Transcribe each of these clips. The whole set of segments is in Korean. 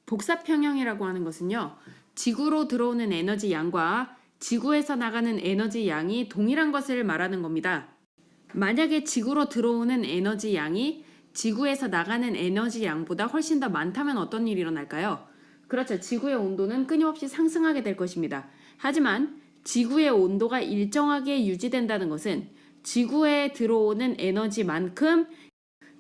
복사평형이라고 하는 것은요, 지구로 들어오는 에너지 양과 지구에서 나가는 에너지 양이 동일한 것을 말하는 겁니다. 만약에 지구로 들어오는 에너지 양이 지구에서 나가는 에너지 양보다 훨씬 더 많다면 어떤 일이 일어날까요? 그렇죠. 지구의 온도는 끊임없이 상승하게 될 것입니다. 하지만 지구의 온도가 일정하게 유지된다는 것은 지구에 들어오는 에너지만큼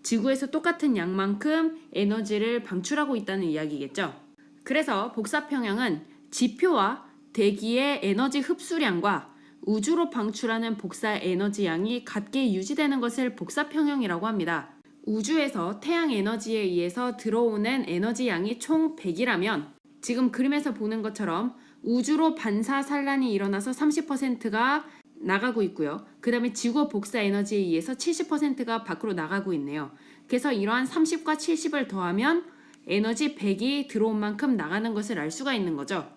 지구에서 똑같은 양만큼 에너지를 방출하고 있다는 이야기겠죠. 그래서 복사평형은 지표와 대기의 에너지 흡수량과 우주로 방출하는 복사 에너지 양이 같게 유지되는 것을 복사평형이라고 합니다. 우주에서 태양 에너지에 의해서 들어오는 에너지 양이 총 100이라면 지금 그림에서 보는 것처럼 우주로 반사 산란이 일어나서 30%가 나가고 있고요. 그 다음에 지구 복사 에너지에 의해서 70%가 밖으로 나가고 있네요. 그래서 이러한 30과 70을 더하면 에너지 100이 들어온 만큼 나가는 것을 알 수가 있는 거죠.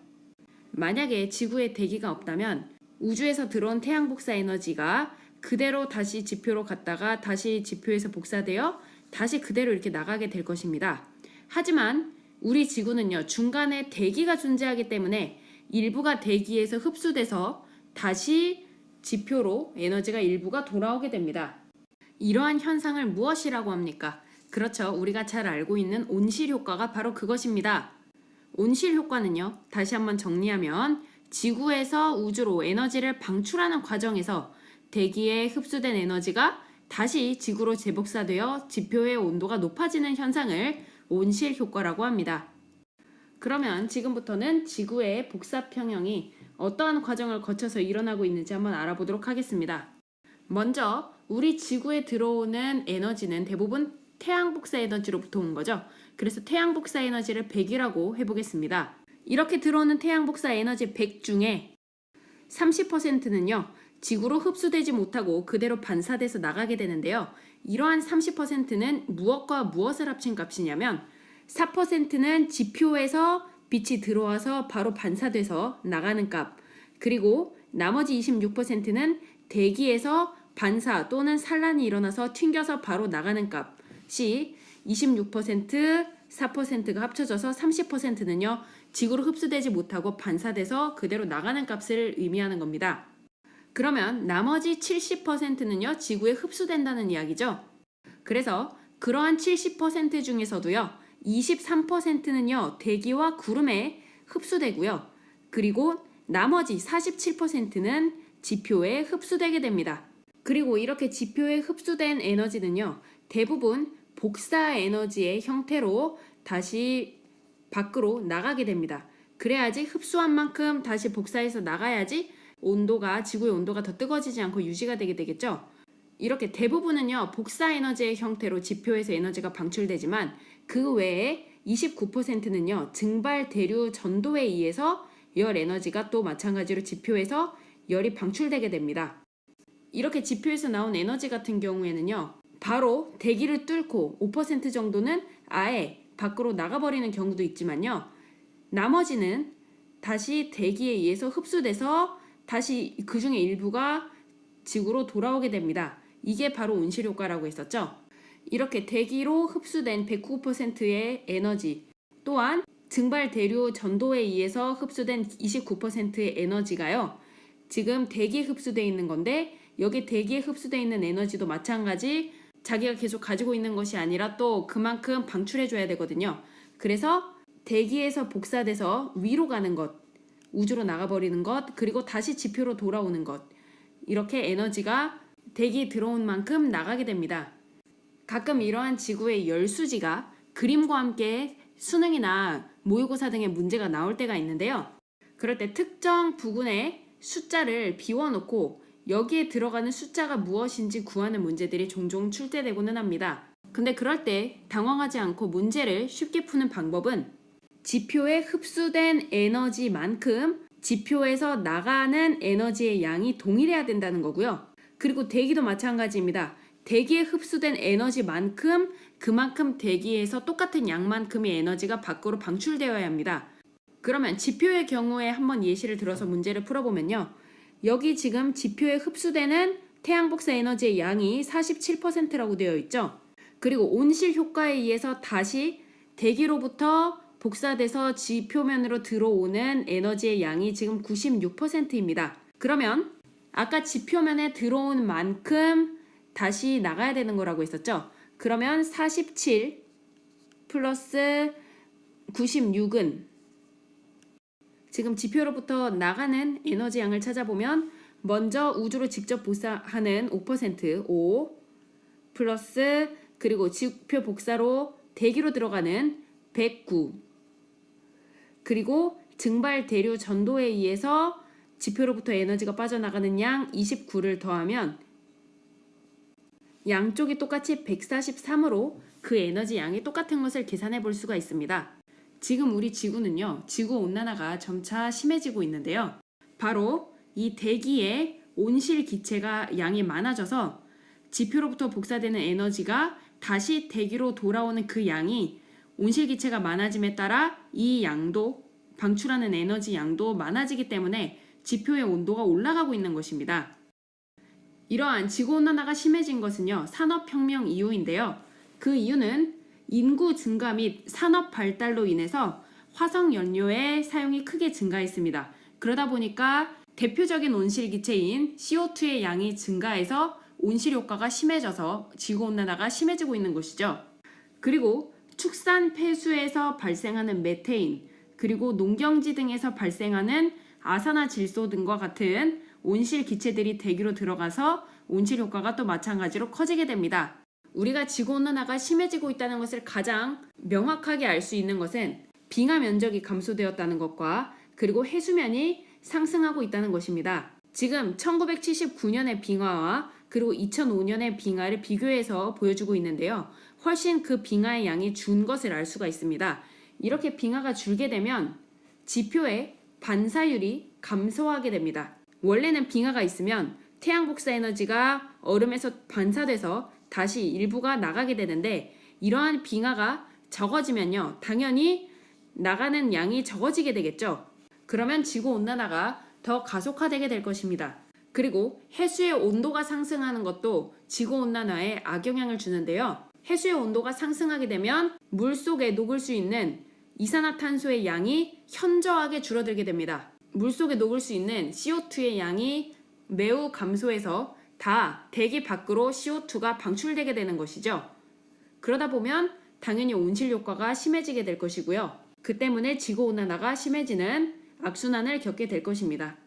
만약에 지구에 대기가 없다면 우주에서 들어온 태양 복사 에너지가 그대로 다시 지표로 갔다가 다시 지표에서 복사되어 다시 그대로 이렇게 나가게 될 것입니다. 하지만 우리 지구는요, 중간에 대기가 존재하기 때문에 일부가 대기에서 흡수돼서 다시 지표로 에너지가 일부가 돌아오게 됩니다. 이러한 현상을 무엇이라고 합니까? 그렇죠. 우리가 잘 알고 있는 온실 효과가 바로 그것입니다. 온실 효과는요, 다시 한번 정리하면 지구에서 우주로 에너지를 방출하는 과정에서 대기에 흡수된 에너지가 다시 지구로 재복사되어 지표의 온도가 높아지는 현상을 온실 효과라고 합니다. 그러면 지금부터는 지구의 복사평형이 어떠한 과정을 거쳐서 일어나고 있는지 한번 알아보도록 하겠습니다. 먼저 우리 지구에 들어오는 에너지는 대부분 태양 복사 에너지로부터 온 거죠. 그래서 태양 복사 에너지를 100이라고 해보겠습니다. 이렇게 들어오는 태양 복사 에너지 100 중에 30%는요, 지구로 흡수되지 못하고 그대로 반사돼서 나가게 되는데요. 이러한 30%는 무엇과 무엇을 합친 값이냐면 4%는 지표에서 빛이 들어와서 바로 반사돼서 나가는 값, 그리고 나머지 26%는 대기에서 반사 또는 산란이 일어나서 튕겨서 바로 나가는 값이 26%, 4%가 합쳐져서 30%는요, 지구로 흡수되지 못하고 반사돼서 그대로 나가는 값을 의미하는 겁니다. 그러면 나머지 70%는요, 지구에 흡수된다는 이야기죠. 그래서 그러한 70% 중에서도요, 23%는요, 대기와 구름에 흡수되고요. 그리고 나머지 47%는 지표에 흡수되게 됩니다. 그리고 이렇게 지표에 흡수된 에너지는요, 대부분 복사 에너지의 형태로 다시 밖으로 나가게 됩니다. 그래야지 흡수한 만큼 다시 복사해서 나가야지 온도가, 지구의 온도가 더 뜨거워지지 않고 유지가 되게 되겠죠. 이렇게 대부분은요, 복사 에너지의 형태로 지표에서 에너지가 방출되지만 그 외에 29%는요, 증발 대류 전도에 의해서 열 에너지가 또 마찬가지로 지표에서 열이 방출되게 됩니다. 이렇게 지표에서 나온 에너지 같은 경우에는요, 바로 대기를 뚫고 5% 정도는 아예 밖으로 나가버리는 경우도 있지만요, 나머지는 다시 대기에 의해서 흡수돼서 다시 그 중에 일부가 지구로 돌아오게 됩니다. 이게 바로 온실 효과라고 했었죠. 이렇게 대기로 흡수된 109%의 에너지, 또한 증발 대류 전도에 의해서 흡수된 29%의 에너지가요, 지금 대기에 흡수되어 있는 건데, 여기 대기에 흡수되어 있는 에너지도 마찬가지 자기가 계속 가지고 있는 것이 아니라 또 그만큼 방출해줘야 되거든요. 그래서 대기에서 복사돼서 위로 가는 것, 우주로 나가버리는 것, 그리고 다시 지표로 돌아오는 것, 이렇게 에너지가 대기에 들어온 만큼 나가게 됩니다. 가끔 이러한 지구의 열수지가 그림과 함께 수능이나 모의고사 등의 문제가 나올 때가 있는데요. 그럴 때 특정 부근의 숫자를 비워놓고 여기에 들어가는 숫자가 무엇인지 구하는 문제들이 종종 출제되고는 합니다. 근데 그럴 때 당황하지 않고 문제를 쉽게 푸는 방법은 지표에 흡수된 에너지만큼 지표에서 나가는 에너지의 양이 동일해야 된다는 거고요. 그리고 대기도 마찬가지입니다. 대기에 흡수된 에너지만큼 그만큼 대기에서 똑같은 양만큼의 에너지가 밖으로 방출되어야 합니다. 그러면 지표의 경우에 한번 예시를 들어서 문제를 풀어보면요. 여기 지금 지표에 흡수되는 태양 복사 에너지의 양이 47%라고 되어 있죠. 그리고 온실 효과에 의해서 다시 대기로부터 복사돼서 지표면으로 들어오는 에너지의 양이 지금 96%입니다. 그러면 아까 지표면에 들어온 만큼 다시 나가야 되는 거라고 했었죠. 그러면 47 플러스 96은 지금 지표로부터 나가는 에너지 양을 찾아보면 먼저 우주로 직접 복사하는 5%, 5 플러스 그리고 지표 복사로 대기로 들어가는 109 그리고 증발 대류 전도에 의해서 지표로부터 에너지가 빠져나가는 양 29를 더하면 양쪽이 똑같이 143으로 그 에너지 양이 똑같은 것을 계산해 볼 수가 있습니다. 지금 우리 지구는요, 지구온난화가 점차 심해지고 있는데요. 바로 이 대기의 온실 기체가 양이 많아져서 지표로부터 복사되는 에너지가 다시 대기로 돌아오는 그 양이 온실 기체가 많아짐에 따라 이 양도 방출하는 에너지 양도 많아지기 때문에 지표의 온도가 올라가고 있는 것입니다. 이러한 지구온난화가 심해진 것은요, 산업혁명 이후인데요. 그 이유는 인구 증가 및 산업 발달로 인해서 화석연료의 사용이 크게 증가했습니다. 그러다 보니까 대표적인 온실기체인 CO2의 양이 증가해서 온실효과가 심해져서 지구온난화가 심해지고 있는 것이죠. 그리고 축산 폐수에서 발생하는 메테인, 그리고 농경지 등에서 발생하는 아산화질소 등과 같은 온실 기체들이 대기로 들어가서 온실 효과가 또 마찬가지로 커지게 됩니다. 우리가 지구온난화가 심해지고 있다는 것을 가장 명확하게 알 수 있는 것은 빙하 면적이 감소되었다는 것과 그리고 해수면이 상승하고 있다는 것입니다. 지금 1979년의 빙하와 그리고 2005년의 빙하를 비교해서 보여주고 있는데요. 훨씬 그 빙하의 양이 준 것을 알 수가 있습니다. 이렇게 빙하가 줄게 되면 지표의 반사율이 감소하게 됩니다. 원래는 빙하가 있으면 태양 복사 에너지가 얼음에서 반사돼서 다시 일부가 나가게 되는데 이러한 빙하가 적어지면요, 당연히 나가는 양이 적어지게 되겠죠. 그러면 지구온난화가 더 가속화되게 될 것입니다. 그리고 해수의 온도가 상승하는 것도 지구온난화에 악영향을 주는데요. 해수의 온도가 상승하게 되면 물속에 녹을 수 있는 이산화탄소의 양이 현저하게 줄어들게 됩니다. 물속에 녹을 수 있는 CO2의 양이 매우 감소해서 다 대기 밖으로 CO2가 방출되게 되는 것이죠. 그러다 보면 당연히 온실효과가 심해지게 될 것이고요. 그 때문에 지구온난화가 심해지는 악순환을 겪게 될 것입니다.